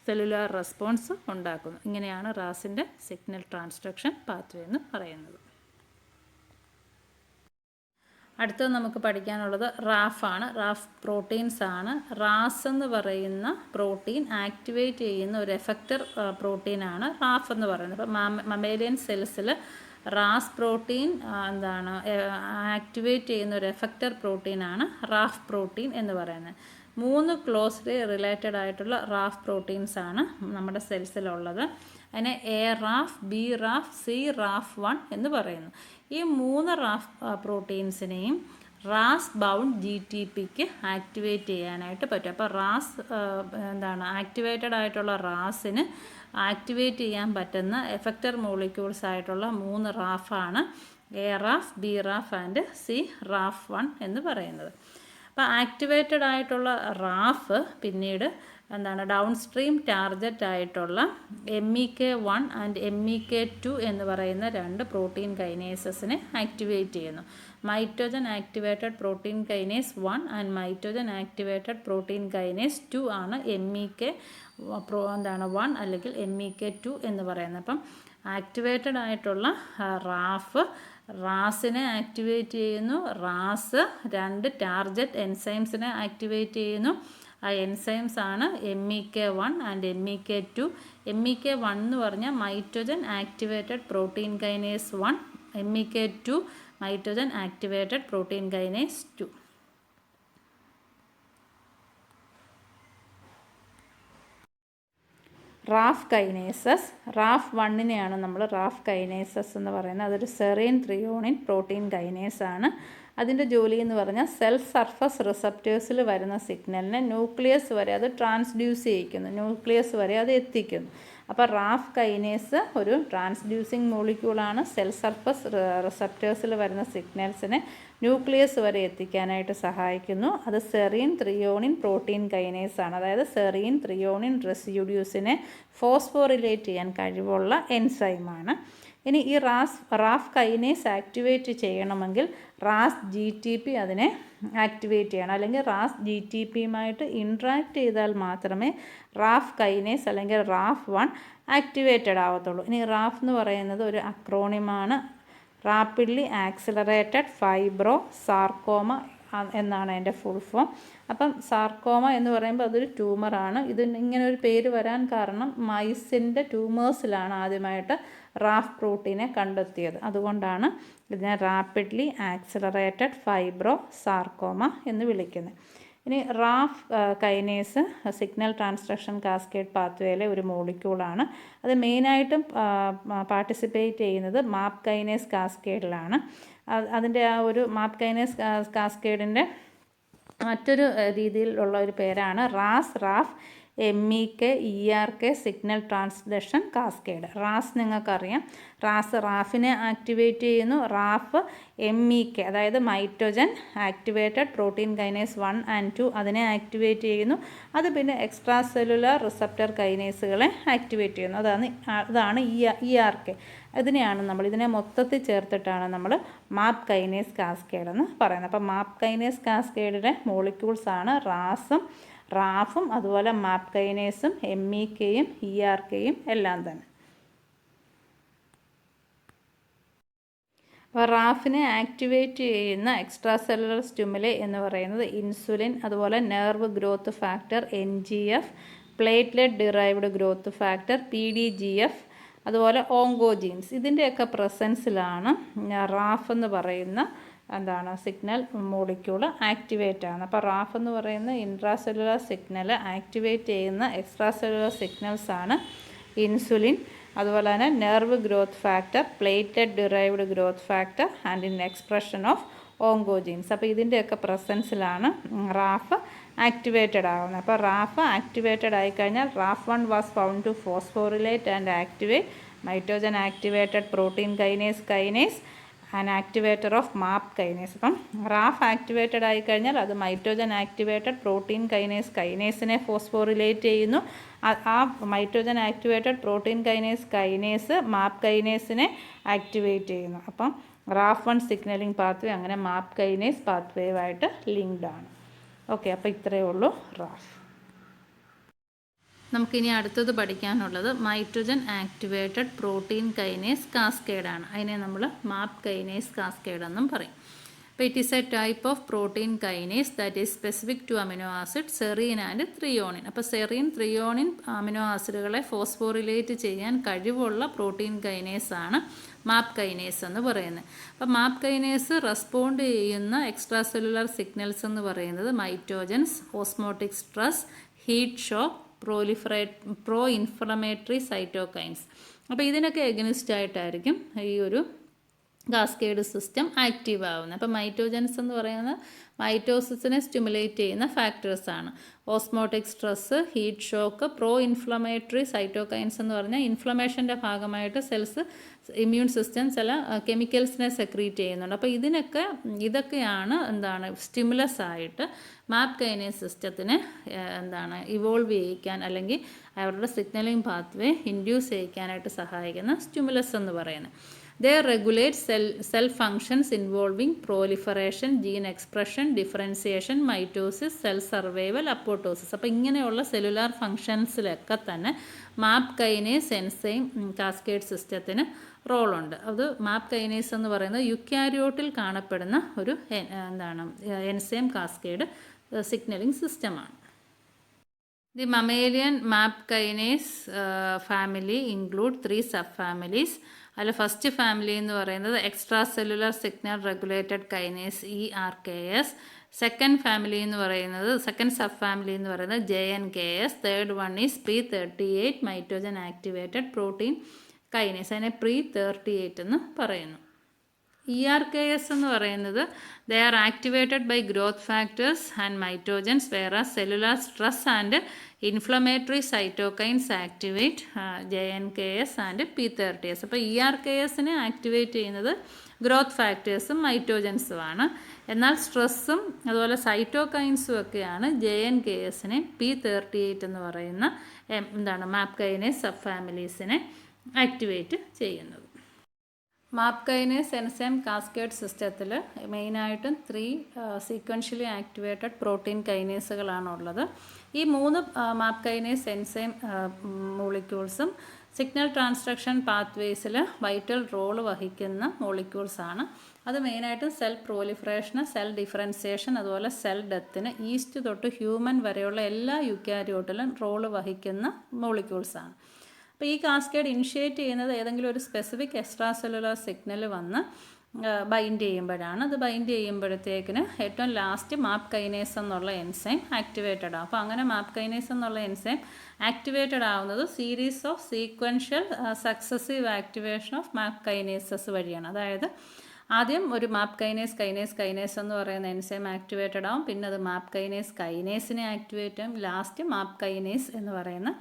A: സെല്ലുലാർ റെസ്പോൺസ് ഉണ്ടാക്കുന്നു. ഇങ്ങനെയാണ് റാസിൻ്റെ സിഗ്നൽ ട്രാൻസ്ഡക്ഷൻ പാത്വേ എന്ന് പറയുന്നത്. അടുത്തത് നമുക്ക് പഠിക്കാനുള്ളത് റാഫാണ്. റാഫ് പ്രോട്ടീൻസ് ആണ്. റാസ് എന്ന് പറയുന്ന പ്രോട്ടീൻ ആക്ടിവേറ്റ് ചെയ്യുന്ന ഒരു എഫക്റ്റർ പ്രോട്ടീനാണ് റാഫ് എന്ന് പറയുന്നത്. അപ്പോൾ മമേലിയൻ സെൽസിൽ റാസ് പ്രോട്ടീൻ ആക്ടിവേറ്റ് ചെയ്യുന്ന ഒരു എഫക്റ്റർ പ്രോട്ടീനാണ് റാഫ് പ്രോട്ടീൻ എന്ന് പറയുന്നത്. 3 ക്ലോസ്ലി റിലേറ്റഡ് ആയിട്ടുള്ള റാഫ് പ്രോട്ടീൻസ് ആണ് നമ്മുടെ സെൽസിലുള്ളത്. അതിനെ A Raf, B Raf, C Raf 1 എന്ന് പറയുന്നു. ഈ 3 റാഫ് പ്രോട്ടീൻസിനെയും റാസ് ബൗണ്ട് GTPക്ക് ആക്ടിവേറ്റ് ചെയ്യാനായിട്ട് പറ്റും. അപ്പോൾ റാസ് ആക്ടിവേറ്റഡ് ആയിട്ടുള്ള റാസിന് ആക്ടിവേറ്റ് ചെയ്യാൻ പറ്റുന്ന എഫക്റ്റർ മോളിക്യൂൾസ് ആയിട്ടുള്ള 3 റാഫാണ് A Raf, B Raf and C Raf 1 എന്ന് പറയുന്നത്. അപ്പോൾ ആക്ടിവേറ്റഡ് ആയിട്ടുള്ള റാഫ് പിന്നീട് ഡൗൺ സ്ട്രീം ടാർഗറ്റ് ആയിട്ടുള്ള MEK1 ആൻഡ് MEK2 എന്ന് പറയുന്ന 2 പ്രോട്ടീൻ കൈനേസസിനെ ആക്ടിവേറ്റ് ചെയ്യുന്നു. Mitogen activated protein kinase 1 and mitogen activated protein kinase 2 ആണ് MEK1 അല്ലെങ്കിൽ MEK2 എന്ന് പറയുന്നത്. അപ്പം ആക്ടിവേറ്റഡ് ആയിട്ടുള്ള റാസിനെ ആക്ടിവേറ്റ് ചെയ്യുന്നു. റാസ് 2 ടാർഗറ്റ് എൻസൈംസിനെ ആക്ടിവേറ്റ് ചെയ്യുന്നു. ആ എൻസൈംസ് ആണ് MEK1 ആൻഡ് MEK2. MEK1 എന്ന് പറഞ്ഞാൽ mitogen activated protein kinase 1, MEK2 mitogen activated protein kinase 2. Raf kinases, Raf 1നെയാണ് നമ്മൾ റാഫ് കൈനേസസ് എന്ന് പറയുന്നത്. അതൊരു സെറീൻ ത്രിയോണിൻ പ്രോട്ടീൻ കൈനേസ് ആണ്. അതിൻ്റെ ജോലി എന്ന് പറഞ്ഞാൽ സെൽ സർഫസ് റിസപ്റ്റേഴ്സിൽ വരുന്ന സിഗ്നലിനെ ന്യൂക്ലിയസ് വരെ അത് ട്രാൻസ്ഡ്യൂസ് ചെയ്യിക്കുന്നു, ന്യൂക്ലിയസ് വരെ അത് എത്തിക്കുന്നു. അപ്പോൾ റാഫ് കൈനേസ് ഒരു ട്രാൻസ്ഡ്യൂസിങ് മോളിക്യൂളാണ്. സെൽ സർഫസ് റിസപ്റ്റേഴ്സിൽ വരുന്ന സിഗ്നൽസിനെ ന്യൂക്ലിയസ് വരെ എത്തിക്കാനായിട്ട് സഹായിക്കുന്നു. അത് സെറീൻ ത്രിയോണിൻ പ്രോട്ടീൻ കൈനേസ് ആണ്. അതായത് സെറീൻ ത്രിയോണിൻ റെസിഡ്യൂസിനെ ഫോസ്ഫോറിലേറ്റ് ചെയ്യാൻ കഴിവുള്ള എൻസൈമാണ്. ഇനി ഈ റാഫ് കൈനേസ് ആക്ടിവേറ്റ് ചെയ്യണമെങ്കിൽ റാസ് GTP അതിനെ ആക്ടിവേറ്റ് ചെയ്യണം. അല്ലെങ്കിൽ റാസ് GTPയുമായിട്ട് ഇൻട്രാക്ട് ചെയ്താൽ മാത്രമേ റാഫ് കൈനേസ് അല്ലെങ്കിൽ റാഫ് 1 ആക്ടിവേറ്റഡ് ആവത്തുള്ളൂ. ഇനി റാഫ് എന്ന് പറയുന്നത് ഒരു അക്രോണിമാണ്. റാപ്പിഡ്ലി ആക്സിലറേറ്റഡ് ഫൈബ്രോ സാർക്കോമ എന്നാണ് അതിൻ്റെ ഫുൾ ഫോം. അപ്പം സാർക്കോമ എന്ന് പറയുമ്പോൾ അതൊരു ട്യൂമറാണ്. ഇങ്ങനെ ഒരു പേര് വരാൻ കാരണം മൈസിൻ്റെ ട്യൂമേഴ്സിലാണ് ആദ്യമായിട്ട് റാഫ് പ്രോട്ടീനെ കണ്ടെത്തിയത്. അതുകൊണ്ടാണ് ഇതിനെ റാപ്പിഡ്ലി ആക്സിലറേറ്റഡ് ഫൈബ്രോ സാർക്കോമ എന്ന് വിളിക്കുന്നത്. ഇനി Raf kinase signal transduction cascade പാത്വേയിലെ ഒരു മോളിക്യൂളാണ്. അത് മെയിനായിട്ടും പാർട്ടിസിപ്പേറ്റ് ചെയ്യുന്നത് മാപ്പ് കൈനേസ് കാസ്കേഡിലാണ്. അതിൻ്റെ ആ ഒരു മാപ്പ് കൈനേസ് കാസ്കേഡിൻ്റെ മറ്റൊരു രീതിയിലുള്ള ഒരു പേരാണ് Raf MEK signal transduction cascade. Ras നിങ്ങൾക്കറിയാം. റാഫിനെ ആക്ടിവേറ്റ് ചെയ്യുന്നു. റാഫ് MEK അതായത് mitogen activated protein kinase 1 and 2 അതിനെ ആക്ടിവേറ്റ് ചെയ്യുന്നു. അത് പിന്നെ എക്സ്ട്രാ സെല്ലുലാർ റിസപ്റ്റർ കൈനേസുകളെ ആക്ടിവേറ്റ് ചെയ്യുന്നു. അതാണ് ERK. ഇതിനെ മൊത്തത്തിൽ ചേർത്തിട്ടാണ് നമ്മൾ മാപ്പ് കൈനേസ് കാസ്കേഡ് എന്ന് പറയുന്നത്. അപ്പോൾ മാപ്പ് കൈനേസ് കാസ്കേഡിലെ മോളിക്യൂൾസാണ് റാഫും അതുപോലെ മാപ്പ് കൈനേസും MEKയും ERKയും എല്ലാം തന്നെ. അപ്പോൾ റാഫിനെ ആക്ടിവേറ്റ് ചെയ്യുന്ന എക്സ്ട്രാ സെല്ലുലർ സ്റ്റിമുലി എന്ന് പറയുന്നത് ഇൻസുലിൻ, അതുപോലെ nerve growth factor NGF, platelet derived growth factor PDGF, അതുപോലെ ഓങ്കോജീൻസ്. ഇതിൻ്റെയൊക്കെ പ്രസൻസിലാണ് റാഫ് എന്ന് പറയുന്ന സിഗ്നൽ മോളിക്യൂൾ ആക്ടിവേറ്റ് ആണ്. അപ്പോൾ റാഫ് എന്ന് പറയുന്ന ഇൻട്രാ സെല്ലുലാർ സിഗ്നൽ ആക്ടിവേറ്റ് ചെയ്യുന്ന എക്സ്ട്രാ സെല്ലുലാർ സിഗ്നൽസാണ് ഇൻസുലിൻ, അതുപോലെ തന്നെ nerve growth factor, platelet derived growth factor and in expression of oncogenes. അപ്പോൾ ഇതിൻ്റെയൊക്കെ പ്രസൻസിലാണ് റാഫ് ആക്ടിവേറ്റഡ് ആകുന്നത്. അപ്പോൾ റാഫ് ആക്ടിവേറ്റഡ് ആയിക്കഴിഞ്ഞാൽ Raf 1 was found to phosphorylate and activate mitogen activated protein kinase an activator of MAP kinase. അപ്പം Raf activated ആയിക്കഴിഞ്ഞാൽ അത് mitogen activated protein കൈനേസിനെ ഫോസ്ഫോറിലേറ്റ് ചെയ്യുന്നു. ആ മൈറ്റോജൻ ആക്ടിവേറ്റഡ് പ്രോട്ടീൻ കൈനേസ് മാപ്പ് കൈനേസിനെ ആക്ടിവേറ്റ് ചെയ്യുന്നു. അപ്പം റാഫ് 1 സിഗ്നലിംഗ് പാത്വേ അങ്ങനെ മാപ്പ് കൈനേസ് പാത്വേയുമായിട്ട് ലിങ്ക്ഡ് ആണ്. ഓക്കെ, അപ്പോൾ ഇത്രയേ ഉള്ളൂ റാഫ്. നമുക്കിനി അടുത്തത് പഠിക്കാനുള്ളത് മൈറ്റോജൻ ആക്ടിവേറ്റഡ് പ്രോട്ടീൻ കൈനേസ് കാസ്കേഡാണ്. അതിനെ നമ്മൾ മാപ്പ് കൈനേസ് കാസ്കേഡ് എന്നും പറയും. അപ്പോൾ it is a type of protein kinase that is specific to amino acid serine and threonine. അപ്പോൾ സെറീൻ, ത്രിയോണിൻ അമിനോ ആസിഡുകളെ ഫോസ്ഫോറിലേറ്റ് ചെയ്യാൻ കഴിവുള്ള പ്രോട്ടീൻ കൈനേസ് ആണ് മാപ്പ് കൈനേസ് എന്ന് പറയുന്നത്. അപ്പോൾ മാപ്പ് കൈനേസ് റെസ്പോണ്ട് ചെയ്യുന്ന എക്സ്ട്രാ സെല്ലുലാർ സിഗ്നൽസ് എന്ന് പറയുന്നത് mitogens, osmotic stress, heat shock, pro inflammatory cytokines. അപ്പോൾ ഇതിനൊക്കെ എഗനിസ്റ്റ് ആയിട്ടായിരിക്കും ഈ ഒരു കാസ്കേഡ് സിസ്റ്റം ആക്റ്റീവ് ആവുന്നത്. അപ്പോൾ മൈറ്റോജൻസ് എന്ന് പറയുന്നത് മൈറ്റോസിസിനെ സ്റ്റിമുലേറ്റ് ചെയ്യുന്ന ഫാക്ടേഴ്സാണ്. Osmotic stress, heat shock, pro inflammatory cytokines എന്ന് പറഞ്ഞാൽ ഇൻഫ്ലമേഷൻ്റെ ഭാഗമായിട്ട് ഇമ്മ്യൂൺ സിസ്റ്റം ചില കെമിക്കൽസിനെ സെക്രീറ്റ് ചെയ്യുന്നുണ്ട്. അപ്പോൾ ഇതൊക്കെയാണ് സ്റ്റിമുലസ് ആയിട്ട് മാപ്പ് കൈനേസ് സിസ്റ്റത്തിന് ഇവോൾവ് ചെയ്യിക്കാൻ അല്ലെങ്കിൽ അവരുടെ സിഗ്നലിംഗ് പാത്വേ ഇൻഡ്യൂസ് ചെയ്യിക്കാനായിട്ട് സഹായിക്കുന്ന സ്റ്റിമുലസ് എന്ന് പറയുന്നത്. They regulate cell functions involving proliferation, gene expression, differentiation, mitosis, cell survival, apoptosis. അപ്പോൾ ഇങ്ങനെയുള്ള സെല്ലുലാർ ഫങ്ഷൻസിലൊക്കെ തന്നെ മാപ്പ് കൈനേസ് എൻസൈം കാസ്കേഡ് സിസ്റ്റത്തിന് റോളുണ്ട്. അത് മാപ്പ് കൈനേസ് എന്ന് പറയുന്നത് യുക്യാരിയോട്ടിൽ കാണപ്പെടുന്ന ഒരു എൻസൈം കാസ്കേഡ് സിഗ്നലിംഗ് സിസ്റ്റമാണ്. The mammalian MAP kinase family include 3 subfamilies. അതിൽ ഫസ്റ്റ് ഫാമിലി എന്ന് പറയുന്നത് extra cellular signal regulated kinase ERKS. Second sub family എന്ന് പറയുന്നത് JNKS. Third one is Pre38 mitogen activated protein kinase. അതിനെ Pre38 എന്ന് പറയുന്നു. ERKS എന്ന് പറയുന്നത് they are activated by growth factors and mitogens, whereas cellular stress and inflammatory cytokines activate JNKS and P30S. അപ്പോൾ ERKSനെ activate ചെയ്യുന്നത് growth ഫാക്ടേഴ്സും മൈറ്റോജൻസും ആണ്. എന്നാൽ സ്ട്രെസ്സും അതുപോലെ സൈറ്റോകൈൻസും ഒക്കെയാണ് JNKSനെ P38 എന്ന് പറയുന്ന മാപ്പ് കൈനേസ് സബ് ഫാമിലീസിനെ ആക്ടിവേറ്റ് ചെയ്യുന്നത്. മാപ്പ് കൈനേസ് എൻസൈം കാസ്കേഡ് സിസ്റ്റത്തിൽ മെയിനായിട്ടും 3 സീക്വൻഷ്യലി ആക്ടിവേറ്റഡ് പ്രോട്ടീൻ കൈനേസുകളാണുള്ളത്. ഈ 3 മാപ്പ് കൈനേസ് എൻസൈം മോളിക്യൂൾസും സിഗ്നൽ ട്രാൻസ്ഡക്ഷൻ പാത്വേസിൽ വൈറ്റൽ റോൾ വഹിക്കുന്ന മോളിക്യൂൾസാണ്. അത് മെയിനായിട്ടും സെൽ പ്രോലിഫറേഷന്, സെൽ ഡിഫറൻസിയേഷൻ, അതുപോലെ സെൽ ഡെത്തിന് ഈസ്റ്റ് തൊട്ട് ഹ്യൂമൻ വരെയുള്ള എല്ലാ യുക്യാരിയോട്ടിലും റോൾ വഹിക്കുന്ന മോളിക്യൂൾസാണ്. അപ്പോൾ ഈ കാസ്കേഡ് ഇനിഷ്യേറ്റ് ചെയ്യുന്നത് ഏതെങ്കിലും ഒരു സ്പെസിഫിക് എക്സ്ട്രാ സെല്ലുലാർ സിഗ്നൽ വന്ന് ബൈൻഡ് ചെയ്യുമ്പോഴാണ്. അത് ബൈൻഡ് ചെയ്യുമ്പോഴത്തേക്കിന് ഏറ്റവും ലാസ്റ്റ് മാപ്പ് കൈനേസ് എന്നുള്ള എൻസൈം ആക്ടിവേറ്റഡ് ആവും. അപ്പോൾ അങ്ങനെ മാപ്പ് കൈനേസ് എന്നുള്ള എൻസൈം ആക്ടിവേറ്റഡ് ആവുന്നത് series of sequential successive activation of MAP kinases വഴിയാണ്. അതായത് ആദ്യം ഒരു മാപ്പ് കൈനേസ് എന്ന് പറയുന്ന എൻസൈം ആക്ടിവേറ്റഡ് ആവും, പിന്നെ അത് മാപ്പ് കൈനേസിനെ ആക്ടിവേറ്റ് ചെയ്യും, ലാസ്റ്റ് മാപ്പ് കൈനേസ് എന്ന് പറയുന്ന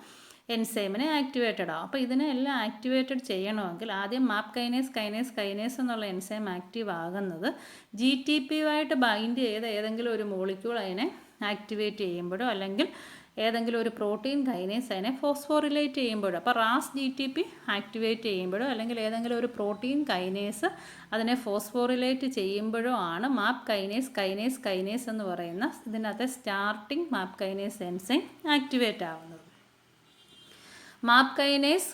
A: എൻസൈമിനെ ആക്ടിവേറ്റഡ് ആവും. അപ്പോൾ ഇതിനെല്ലാം ആക്ടിവേറ്റഡ് ചെയ്യണമെങ്കിൽ ആദ്യം മാപ്പ് കൈനേസ് എന്നുള്ള എൻസൈം ആക്റ്റീവ് ആകുന്നത് GTP-യുമായിട്ട് ബൈൻഡ് ചെയ്ത ഏതെങ്കിലും ഒരു മോളിക്യൂൾ അതിനെ ആക്ടിവേറ്റ് ചെയ്യുമ്പോഴോ അല്ലെങ്കിൽ ഏതെങ്കിലും ഒരു പ്രോട്ടീൻ കൈനേസ് അതിനെ ഫോസ്ഫോറിലേറ്റ് ചെയ്യുമ്പോഴോ, അപ്പോൾ GTP ആക്ടിവേറ്റ് ചെയ്യുമ്പോഴോ അല്ലെങ്കിൽ ഏതെങ്കിലും ഒരു പ്രോട്ടീൻ കൈനേസ് അതിനെ ഫോസ്ഫോറിലേറ്റ് ചെയ്യുമ്പോഴോ ആണ് മാപ്പ് കൈനേസ് എന്ന് പറയുന്ന ഇതിനകത്തെ സ്റ്റാർട്ടിംഗ് മാപ്പ് കൈനേസ് എൻസൈം ആക്ടിവേറ്റ് ആവുന്നത്. MAP kinase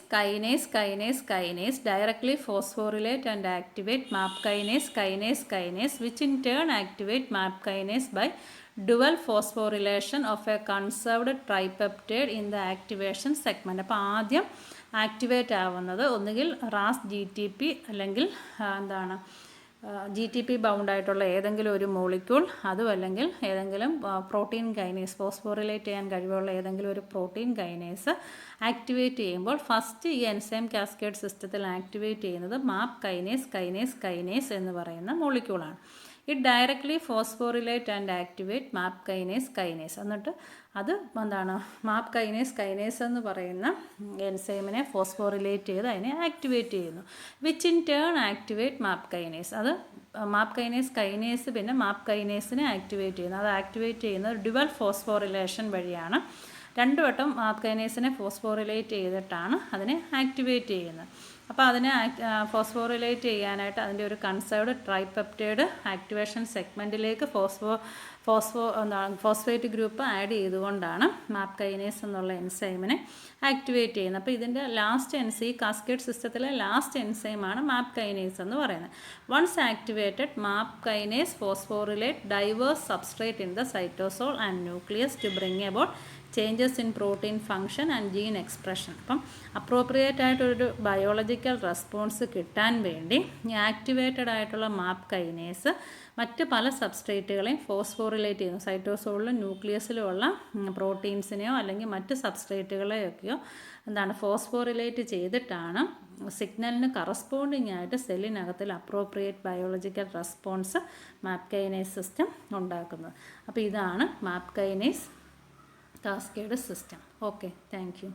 A: directly phosphorylate and activate MAP kinase, which in turn activate MAP kinase by dual phosphorylation of a conserved tripeptide in the activation segment. അപ്പോൾ ആദ്യം activate ആവുന്നത് ഒന്നുകിൽ GTP അല്ലെങ്കിൽ GTP ബൗണ്ടായിട്ടുള്ള ഏതെങ്കിലും ഒരു molecule, അതും അല്ലെങ്കിൽ ഏതെങ്കിലും പ്രോട്ടീൻ കൈനേസ്, ഫോസ്ഫോറിലേറ്റ് ചെയ്യാൻ കഴിവുള്ള ഏതെങ്കിലും ഒരു പ്രോട്ടീൻ കൈനേസ് ആക്ടിവേറ്റ് ചെയ്യുമ്പോൾ ഫസ്റ്റ് ഈ എൻസൈം കാസ്കേഡ് സിസ്റ്റത്തിൽ ആക്ടിവേറ്റ് ചെയ്യുന്നത് മാപ്പ് കൈനേസ് എന്ന് പറയുന്ന മോളിക്യൂളാണ്. It directly phosphorylate and activate MAP kinase. എന്നിട്ട് അത് എന്താണ്, മാപ്പ് കൈനേസ് എന്ന് പറയുന്ന എൻസൈമിനെ ഫോസ്ഫോറിലേറ്റ് ചെയ്ത് അതിനെ ആക്ടിവേറ്റ് ചെയ്യുന്നു. Which in turn activate MAP kinase. അത് മാപ്പ് കൈനേസ് പിന്നെ മാപ്പ് കൈനേസിനെ ആക്ടിവേറ്റ് ചെയ്യുന്നു. അത് ആക്ടിവേറ്റ് ചെയ്യുന്നത് ഡ്യുവൽ ഫോസ്ഫോറിലേഷൻ വഴിയാണ്. 2 വട്ടം മാപ്പ് കൈനേസിനെ ഫോസ്ഫോറിലേറ്റ് ചെയ്തിട്ടാണ് അതിനെ ആക്ടിവേറ്റ് ചെയ്യുന്നത്. അപ്പോൾ അതിനെ ഫോസ്ഫോറിലേറ്റ് ചെയ്യാനായിട്ട് അതിൻ്റെ ഒരു കൺസേർവ്ഡ് ട്രൈപെപ്റ്റൈഡ് ആക്ടിവേഷൻ സെഗ്മെൻറ്റിലേക്ക് ഫോസ്ഫേറ്റ് ഗ്രൂപ്പ് ആഡ് ചെയ്തുകൊണ്ടാണ് മാപ്പ് കൈനേസ് എന്നുള്ള എൻസൈമിനെ ആക്ടിവേറ്റ് ചെയ്യുന്നത്. അപ്പോൾ ഇതിൻ്റെ ലാസ്റ്റ് ഈ കാസ്കേഡ് സിസ്റ്റത്തിലെ ലാസ്റ്റ് എൻസൈമാണ് മാപ്പ് കൈനേസ് എന്ന് പറയുന്നത്. Once activated, map kinase phosphorylate diverse substrate in the cytosol and nucleus to bring about changes in protein function and gene expression. അപ്പം അപ്രോപ്രിയേറ്റ് ആയിട്ടൊരു ബയോളജിക്കൽ റെസ്പോൺസ് കിട്ടാൻ വേണ്ടി ഈ ആക്ടിവേറ്റഡ് ആയിട്ടുള്ള മാപ്പ് കൈനേസ് മറ്റ് പല സബ്സ്ട്രേറ്റുകളെയും ഫോസ്ഫോറിലേറ്റ് ചെയ്യുന്നു. സൈറ്റോസോളിലും ന്യൂക്ലിയസിലുമുള്ള പ്രോട്ടീൻസിനെയോ അല്ലെങ്കിൽ മറ്റ് സബ്സ്ട്രേറ്റുകളെയൊക്കെയോ ഫോസ്ഫോറിലേറ്റ് ചെയ്തിട്ടാണ് സിഗ്നലിന് കറസ്പോണ്ടിങ് ആയിട്ട് സെല്ലിനകത്തിൽ appropriate biological response MAP kinase system ഉണ്ടാക്കുന്നത്. അപ്പോൾ ഇതാണ് MAP kinase cascade system. Okay, thank U.